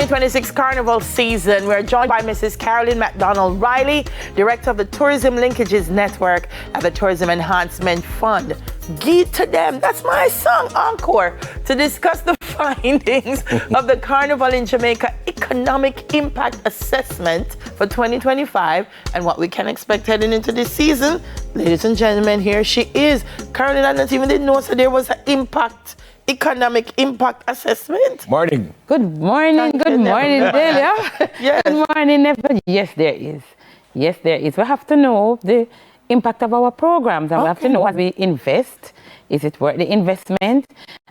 2026 Carnival season. We're joined by Mrs. Carolyn McDonald-Riley, Director of the Tourism Linkages Network at the Tourism Enhancement Fund. Give to them, that's my song, Encore, to discuss the findings of the Carnival in Jamaica Economic Impact Assessment for 2025 and what we can expect heading into this season. Ladies and gentlemen, here she is. Carolyn, I didn't know so there was an economic impact assessment. Morning. Good morning, Delia. Yes. Good morning, everybody. Yes, there is. Yes, there is. We have to know the impact of our programs, and we have to know as we invest, is it worth the investment?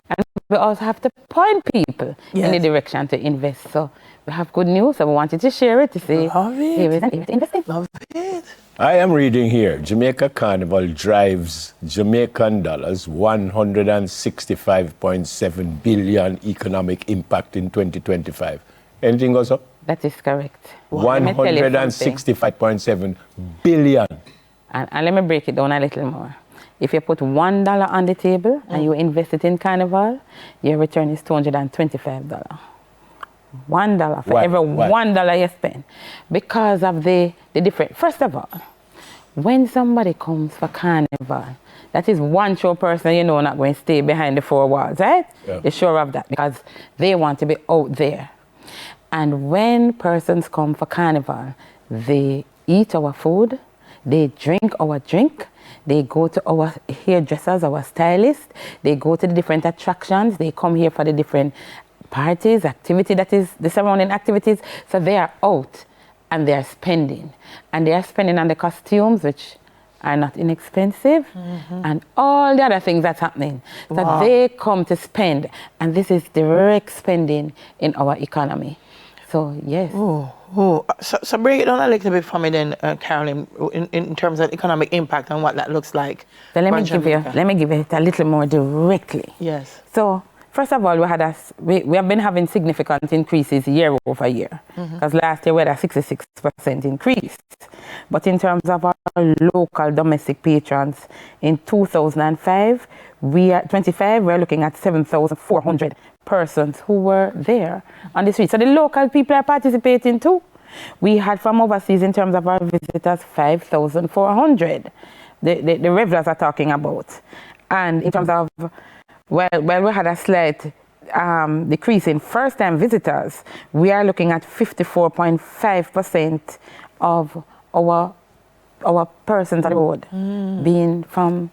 And we also have to point people in the direction to invest. So we have good news, so we wanted to share it to say, here is an area to invest in. Love it. I am reading here, Jamaica Carnival drives Jamaican dollars 165.7 billion economic impact in 2025. Anything goes up? That is correct. 165.7 billion. And let me break it down a little more. If you put $1 on the table and you invest it in Carnival, your return is $225. $1 for every $1 you spend. Because of the different, first of all, when somebody comes for Carnival, that is one show person you know not going to stay behind the four walls, right? Yeah. You're sure of that because they want to be out there. And when persons come for Carnival, they eat our food, they drink our drink, they go to our hairdressers, our stylists, they go to the different attractions, they come here for the different parties, activity, that is the surrounding activities. So they are out and they are spending. And they are spending on the costumes, which are not inexpensive, and all the other things that's happening. So they come to spend, and this is direct spending in our economy. So, yes. So break it down a little bit for me then, Carolyn, in terms of economic impact and what that looks like. So let me give you it a little more directly. Yes. So, first of all, we have been having significant increases year over year. Because last year we had a 66% increase. But in terms of our local domestic patrons, in 2005, we're looking at 7,400 persons who were there on the street. So the local people are participating too. We had from overseas, in terms of our visitors, 5,400. The revelers are talking about. And in terms of, we had a slight decrease in first-time visitors. We are looking at 54.5% of our persons on the road being from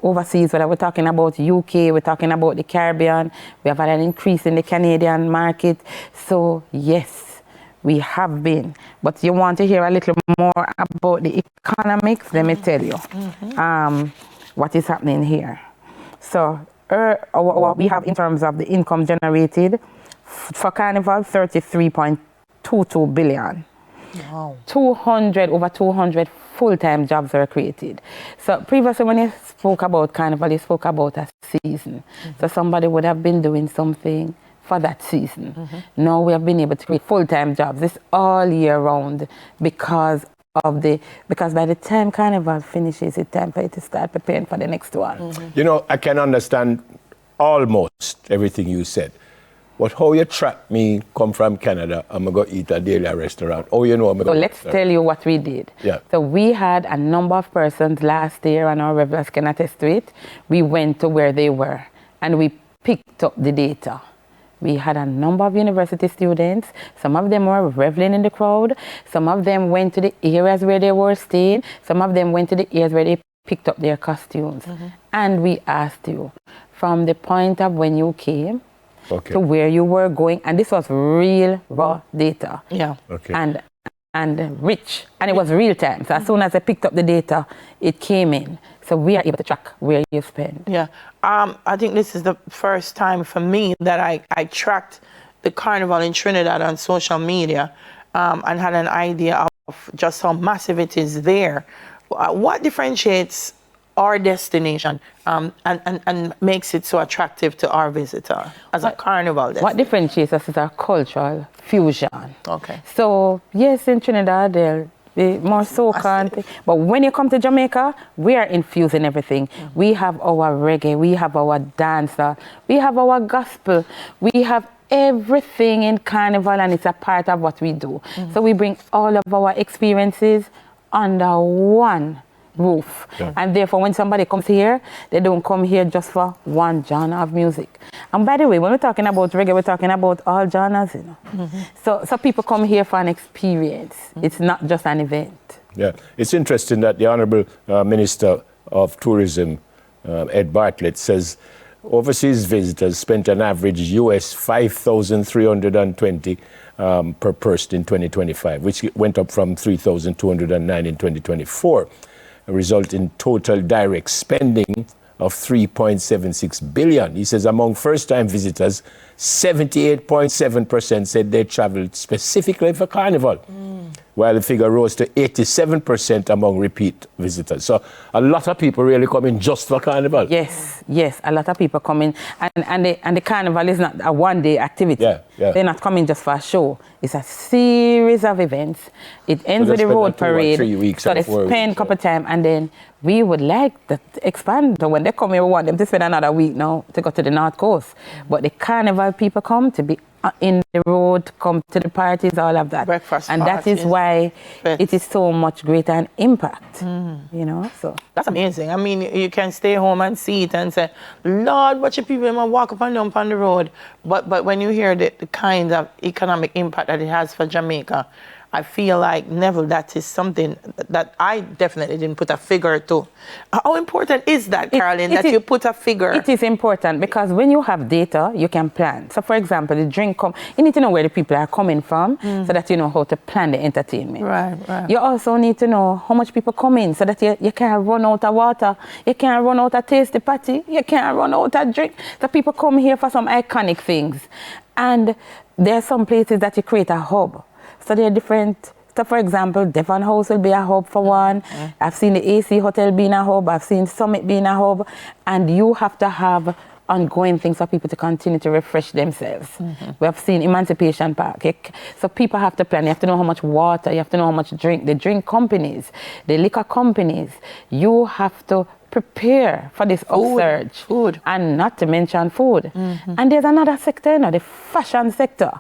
overseas. Whether we're talking about UK, we're talking about the Caribbean, we have had an increase in the Canadian market. So yes, we have been. But you want to hear a little more about the economics? Let me tell you what is happening here. So we have, in terms of the income generated for Carnival, 33.22 billion. Wow. Over 200 full-time jobs are created. So previously when you spoke about Carnival, you spoke about a season. So somebody would have been doing something for that season. Now we have been able to create full-time jobs. This all year round because by the time Carnival finishes, it's time for you to start preparing for the next one. You know, I can understand almost everything you said. But how you track me come from Canada, I'm going to go eat at Daily restaurant. Oh, you know I'm going to So let's tell you what we did. Yeah. So we had a number of persons last year, and our revelers can attest to it. We went to where they were, and we picked up the data. We had a number of university students. Some of them were reveling in the crowd. Some of them went to the areas where they were staying. Some of them went to the areas where they picked up their costumes. And we asked you, from the point of when you came to where you were going, and this was real raw data. Yeah. Okay. And rich, and it was real time. So as soon as I picked up the data, it came in. So we are able to track where you spend. Yeah. I think this is the first time for me that I tracked the Carnival in Trinidad on social media and had an idea of just how massive it is there. What differentiates our destination and makes it so attractive to our visitor as a Carnival destination? What differentiates us is our cultural fusion. Okay. So yes, in Trinidad there'll be more soca, but when you come to Jamaica, we are infusing everything. We have our reggae, we have our dancehall, we have our gospel, we have everything in Carnival, and it's a part of what we do. So we bring all of our experiences under one roof. And therefore, when somebody comes here, they don't come here just for one genre of music. And by the way, when we're talking about reggae, we're talking about all genres, you know. So people come here for an experience. It's not just an event. Yeah, it's interesting that the Honorable Minister of Tourism, Ed Bartlett, says overseas visitors spent an average US $5,320 per person in 2025, which went up from 3,209 in 2024, a result in total direct spending of 3.76 billion. He says among first-time visitors, 78.7% said they traveled specifically for Carnival, while the figure rose to 87% among repeat visitors. So a lot of people really come in just for Carnival. Yes, a lot of people come in, and the Carnival is not a one-day activity. They're not coming just for a show. It's a series of events. It ends with the road parade. 3 weeks so they spend a couple of time, and then we would like to expand. So when they come here, we want them to spend another week now to go to the North Coast. But the Carnival people come to be in the road, come to the parties, all of that. Breakfast and parties. that is why it is so much greater an impact, you know, so. That's amazing. I mean, you can stay home and see it and say, Lord, watch your people walk up and down on the road. But when you hear the kind of economic impact that it has for Jamaica, I feel like, Neville, that is something that I definitely didn't put a figure to. How important is that, Carolyn, that you put a figure? It is important because when you have data, you can plan. So, for example, the drink you need to know where the people are coming from so that you know how to plan the entertainment. Right. You also need to know how much people come in so that you can't run out of water, you can't run out of tasty patty, you can't run out of drink. So people come here for some iconic things. And there are some places that you create a hub. So there are different, so for example, Devon House will be a hub for one. I've seen the AC Hotel being a hub. I've seen Summit being a hub. And you have to have ongoing things for people to continue to refresh themselves. We have seen Emancipation Park. So people have to plan. You have to know how much water, you have to know how much drink. The drink companies, the liquor companies, you have to prepare for this upsurge. Food. And not to mention food. And there's another sector, you know, the fashion sector.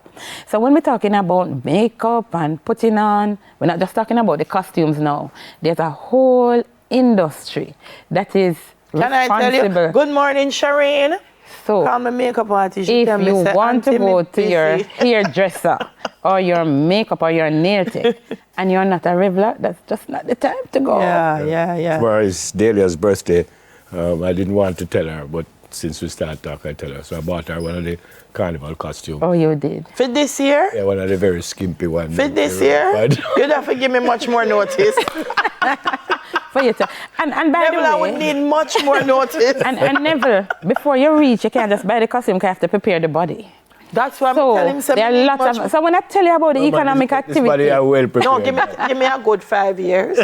So when we're talking about makeup and putting on, we're not just talking about the costumes now. There's a whole industry that is Can I tell you? Good morning, Shireen. So, call me makeup artist. If you want to go to your hairdresser or your makeup or your nail tech and you're not a regular, that's just not the time to go. Yeah. Tomorrow is Delia's birthday. I didn't want to tell her, but since we started talking, I tell her. So I bought her one of the Carnival costumes. Oh, you did? For this year? Yeah, one of the very skimpy ones. For this year? You'd have to give me much more notice. For you to, and by Neville, the way, I would need much more notice. and Neville, before you reach, you can't just buy the costume, you have to prepare the body. That's what So I'm telling him. there are lots of. So when I tell you about the economic activity, this body are well prepared. No, give me a good 5 years.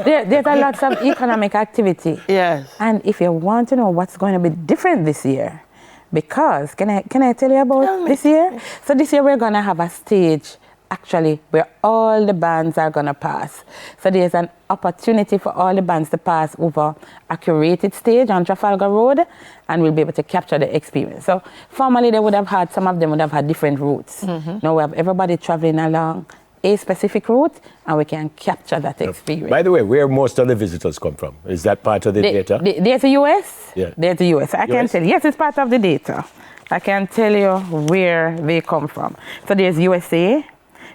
there's a lot of economic activity. Yes. And if you want to know what's going to be different this year, because can I tell you about this year? So this year we're going to have a stage actually where all the bands are going to pass. So there's an opportunity for all the bands to pass over a curated stage on Trafalgar Road, and we'll be able to capture the experience. So formerly they would have had, some of them would have had different routes. Now we have everybody traveling along a specific route, and we can capture that experience. By the way, where most of the visitors come from? Is that part of the data? There's the US. Yeah. There's the US. I can tell you. Yes, it's part of the data. I can tell you where they come from. So there's USA,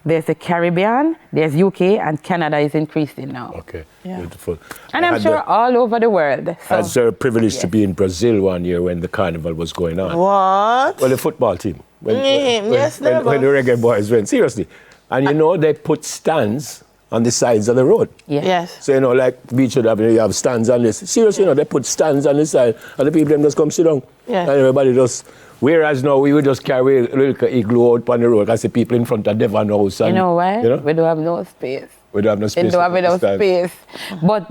there's the Caribbean, there's UK, and Canada is increasing now. Okay, beautiful. And I'm sure all over the world. So. I had the privilege to be in Brazil one year when the carnival was going on. What? Well, the football team. When never. When the reggae boys went, seriously. And you know, they put stands on the sides of the road. Yes. So, you know, like Beach would have, you have stands on this. Seriously, you know, they put stands on the side, and the people them just come sit down. Yeah. And everybody just, whereas now we would just carry a little igloo out on the road, because the people in front of Devon House. And, you know why? You know? We don't have no space. We don't have no space. We don't have enough space. But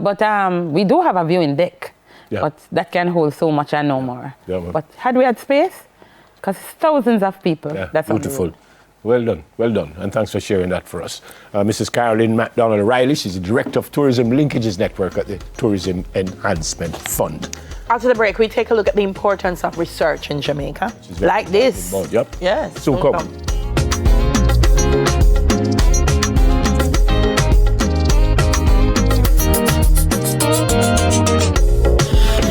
we do have a viewing deck. Yeah. But that can hold so much and no more. Yeah, man. But had we had space, because thousands of people. Yeah, that's beautiful. Well done, and thanks for sharing that for us. Mrs. Carolyn McDonald-Riley, she's the Director of Tourism Linkages Network at the Tourism Enhancement Fund. After the break, we take a look at the importance of research in Jamaica. Like this. Yep. Yes. Soon come.